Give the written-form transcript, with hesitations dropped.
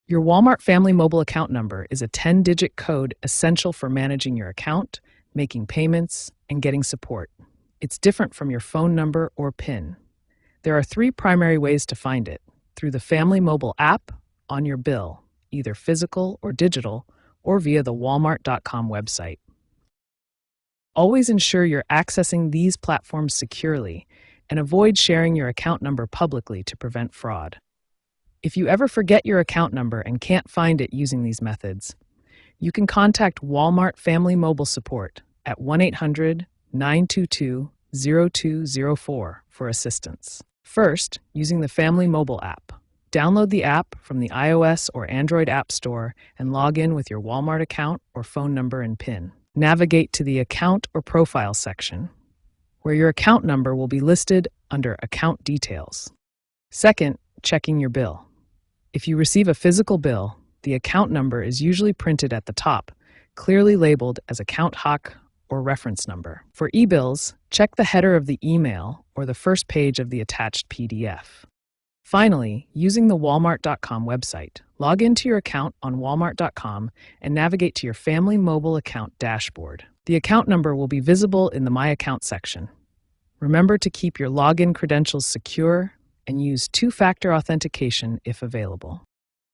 Your Walmart Family Mobile account number is a 10-digit code essential for managing your account, making payments, and getting support. It's different from your phone number or PIN. There are three primary ways to find it: through the Family Mobile app, on your bill, either physical or digital, or via the Walmart.com website. Always ensure you're accessing these platforms securely and avoid sharing your account number publicly to prevent fraud. If you ever forget your account number and can't find it using these methods, you can contact Walmart Family Mobile Support at 1-800-922-0204 for assistance. First, using the Family Mobile app. Download the app from the iOS or Android App Store and log in with your Walmart account or phone number and PIN. Navigate to the Account or Profile section, where your account number will be listed under Account Details. Second, checking your bill. If you receive a physical bill, the account number is usually printed at the top, clearly labeled as Account Hoc or Reference Number. For e-bills, check the header of the email or the first page of the attached PDF. Finally, using the Walmart.com website, log into your account on Walmart.com and navigate to your Family Mobile account dashboard. The account number will be visible in the My Account section. Remember to keep your login credentials secure and use two-factor authentication if available.